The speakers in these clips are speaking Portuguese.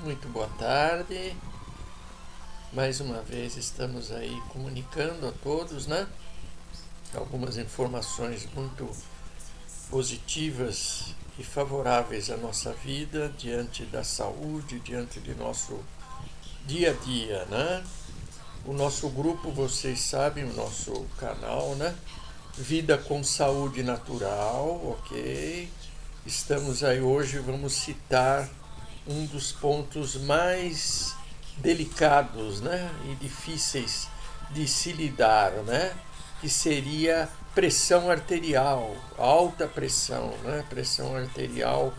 Muito boa tarde. Mais uma vez estamos aí comunicando a todos, né? Algumas informações muito positivas e favoráveis à nossa vida, diante da saúde, diante de nosso dia a dia, né? O nosso grupo, vocês sabem, o nosso canal, né? Vida com Saúde Natural, ok? Estamos aí hoje, vamos citar um dos pontos mais delicados, né, e difíceis de se lidar, né, que seria pressão arterial, alta pressão, né, pressão arterial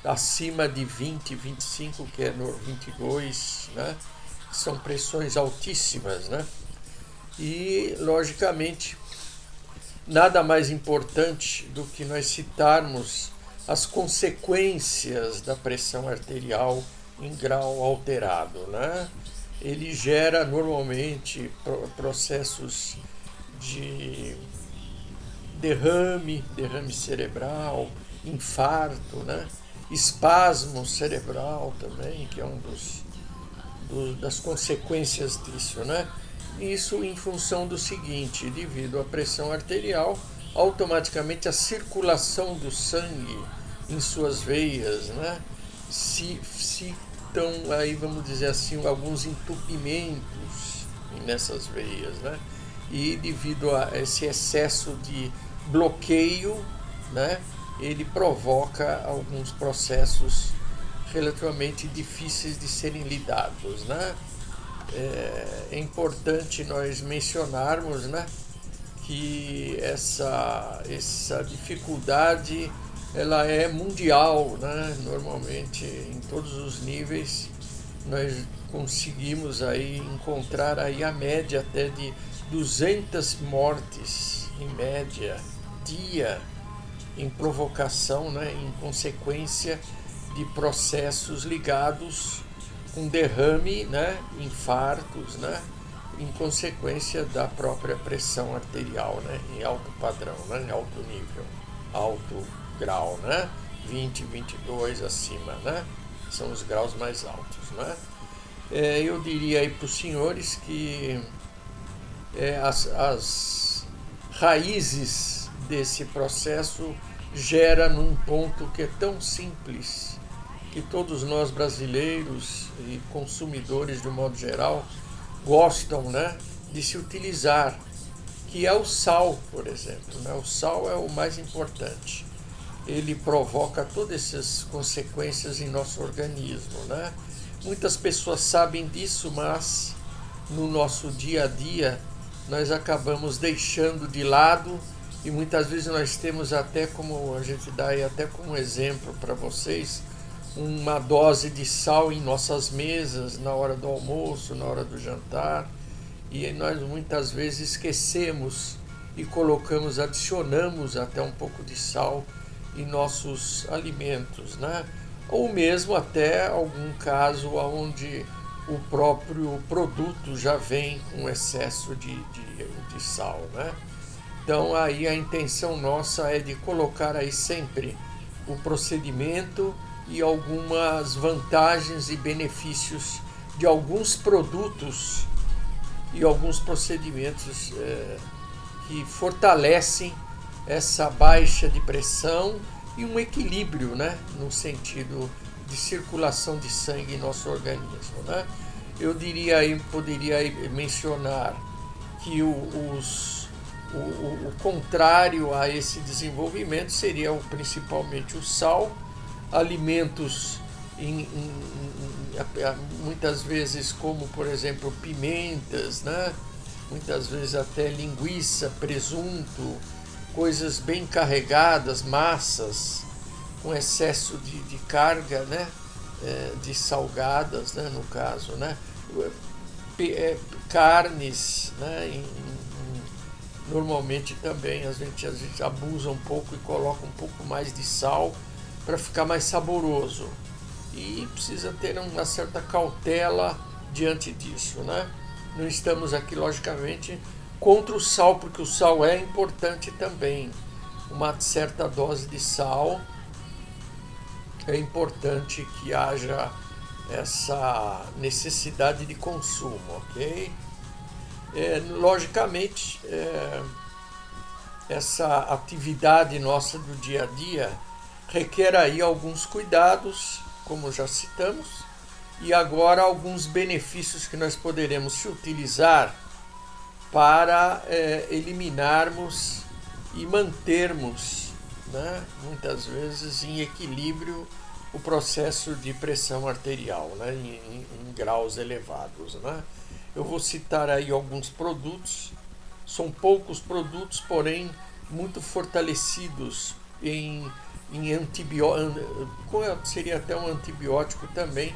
acima de 20, 25, que é no 22, né, são pressões altíssimas, né, e logicamente nada mais importante do que nós citarmos as consequências da pressão arterial em grau alterado, né? Ele gera normalmente processos de derrame cerebral, infarto, né? Espasmo cerebral também, que é das consequências disso, né? Isso em função do seguinte: devido à pressão arterial, automaticamente a circulação do sangue em suas veias, né, se estão aí, vamos dizer assim, alguns entupimentos nessas veias, né, e devido a esse excesso de bloqueio, né, ele provoca alguns processos relativamente difíceis de serem lidados, né. É importante nós mencionarmos, né, que essa dificuldade ela é mundial, né? Normalmente em todos os níveis nós conseguimos aí encontrar aí a média até de 200 mortes em média dia em provocação, né, em consequência de processos ligados com derrame, né, infartos, né, em consequência da própria pressão arterial, né, em alto padrão, né, em alto nível, alto grau, né, 20, 22 acima, né, são os graus mais altos, né. Eu diria aí para os senhores que as raízes desse processo gera num ponto que é tão simples, que todos nós brasileiros e consumidores de um modo geral gostam, né, de se utilizar, que é o sal, por exemplo, né? O sal é o mais importante. Ele provoca todas essas consequências em nosso organismo, né? Muitas pessoas sabem disso, mas no nosso dia a dia nós acabamos deixando de lado, e muitas vezes nós temos até, como a gente dá aí até como exemplo para vocês, uma dose de sal em nossas mesas na hora do almoço, na hora do jantar, e nós muitas vezes esquecemos e colocamos, adicionamos até um pouco de sal em nossos alimentos, né? Ou mesmo até algum caso onde o próprio produto já vem com excesso de sal, né? Então aí a intenção nossa é de colocar aí sempre o procedimento e algumas vantagens e benefícios de alguns produtos e alguns procedimentos que fortalecem essa baixa de pressão e um equilíbrio, né, no sentido de circulação de sangue em nosso organismo, né? Eu diria aí, poderia aí mencionar que o contrário a esse desenvolvimento seria principalmente o sal, alimentos muitas vezes como, por exemplo, pimentas, né? Muitas vezes até linguiça, presunto, coisas bem carregadas, massas, com excesso de carga, né? De salgadas, né? No caso, né? Carnes, né? Normalmente também a gente abusa um pouco e coloca um pouco mais de sal para ficar mais saboroso, e precisa ter uma certa cautela diante disso, né? Não estamos aqui logicamente contra o sal, porque o sal é importante também. Uma certa dose de sal é importante que haja essa necessidade de consumo, ok? Logicamente, essa atividade nossa do dia a dia requer aí alguns cuidados, como já citamos, e agora alguns benefícios que nós poderemos utilizar para eliminarmos e mantermos, né, muitas vezes em equilíbrio o processo de pressão arterial, né, em graus elevados, né. Eu vou citar aí alguns produtos, são poucos produtos, porém muito fortalecidos em antibiótico, seria até um antibiótico também,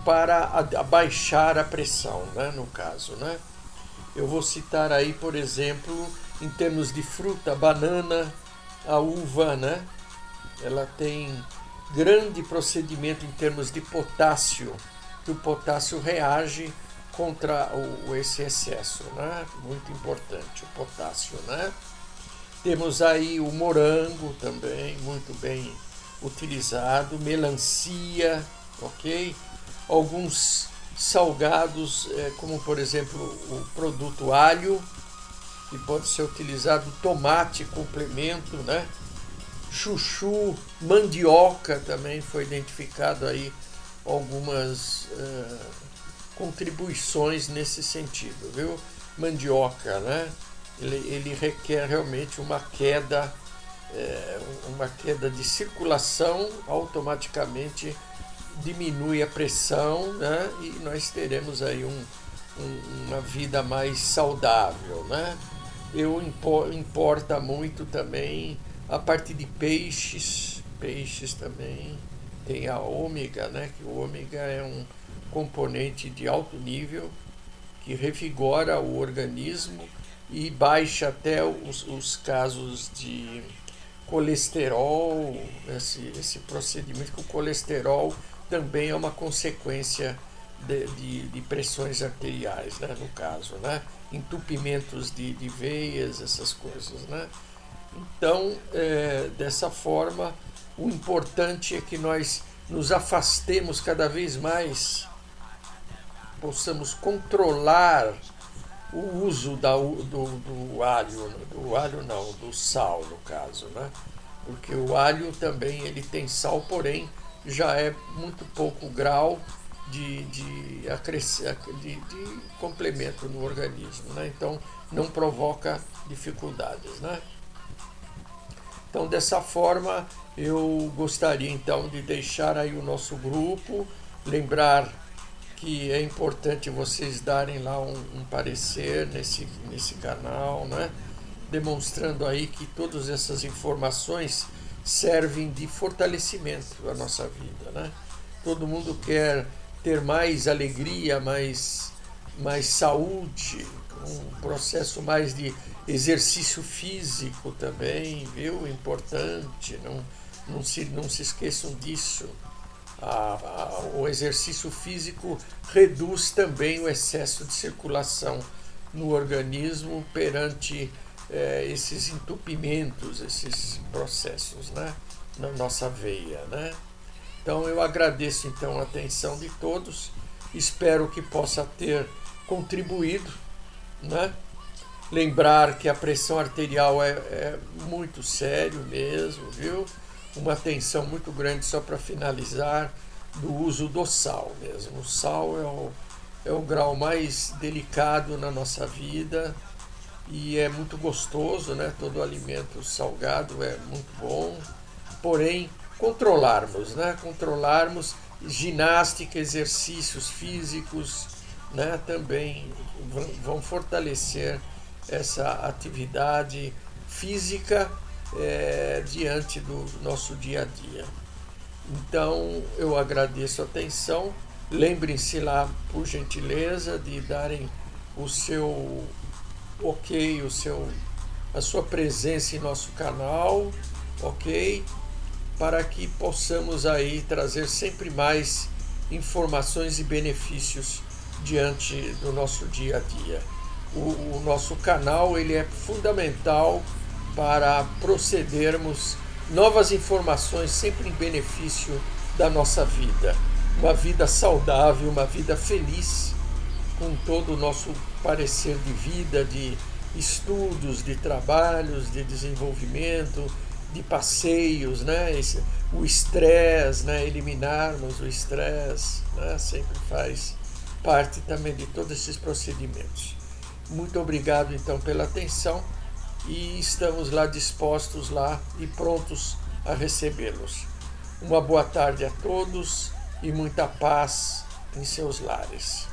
para abaixar a pressão, né, no caso, né. Eu vou citar aí, por exemplo, em termos de fruta, a banana, a uva, né, ela tem grande procedimento em termos de potássio, que o potássio reage contra esse excesso, né? Muito importante o potássio, né? Temos aí o morango também, muito bem utilizado, melancia, ok? Alguns salgados, como por exemplo o produto alho, que pode ser utilizado, tomate, complemento, né? Chuchu, mandioca também foi identificado aí algumas contribuições nesse sentido, viu? Mandioca, né? Ele requer realmente uma queda de circulação, automaticamente diminui a pressão, né? E nós teremos aí uma vida mais saudável, né? Importa muito também a parte de peixes também tem a ômega, né? Que o ômega é um componente de alto nível que revigora o organismo e baixa até os casos de colesterol, esse procedimento, que o colesterol também é uma consequência de pressões arteriais, né, no caso, né? Entupimentos de veias, essas coisas, né? Então, dessa forma, o importante é que nós nos afastemos cada vez mais, possamos controlar o uso do alho não, do sal, no caso, né? Porque o alho também ele tem sal, porém já é muito pouco grau de complemento no organismo, né? Então não provoca dificuldades, né? Então, dessa forma, eu gostaria então de deixar aí o nosso grupo, lembrar que é importante vocês darem lá um parecer nesse canal, né? Demonstrando aí que todas essas informações servem de fortalecimento à nossa vida, né? Todo mundo quer ter mais alegria, mais saúde, um processo mais de exercício físico também, viu? Importante, não se esqueçam disso. O exercício físico reduz também o excesso de circulação no organismo perante esses entupimentos, esses processos, né, na nossa veia, né? Então eu agradeço então a atenção de todos, espero que possa ter contribuído, né? Lembrar que a pressão arterial é muito sério mesmo, viu? Uma atenção muito grande, só para finalizar, do uso do sal mesmo. O sal é o grau mais delicado na nossa vida e é muito gostoso, né? Todo alimento salgado é muito bom, porém controlarmos, né? Controlarmos ginástica, exercícios físicos, né? Também vão fortalecer essa atividade física diante do nosso dia a dia. Então eu agradeço a atenção. Lembrem-se lá, por gentileza, de darem o seu ok, a sua presença em nosso canal, ok? Para que possamos aí trazer sempre mais informações e benefícios diante do nosso dia a dia. O nosso canal ele é fundamental para procedermos novas informações sempre em benefício da nossa vida. uma vida saudável, uma vida feliz, com todo o nosso parecer de vida, de estudos, de trabalhos, de desenvolvimento, de passeios, né? O estresse, né? Eliminarmos o estresse, né? Sempre faz parte também de todos esses procedimentos. Muito obrigado então pela atenção e estamos lá dispostos lá e prontos a recebê-los. Uma boa tarde a todos e muita paz em seus lares.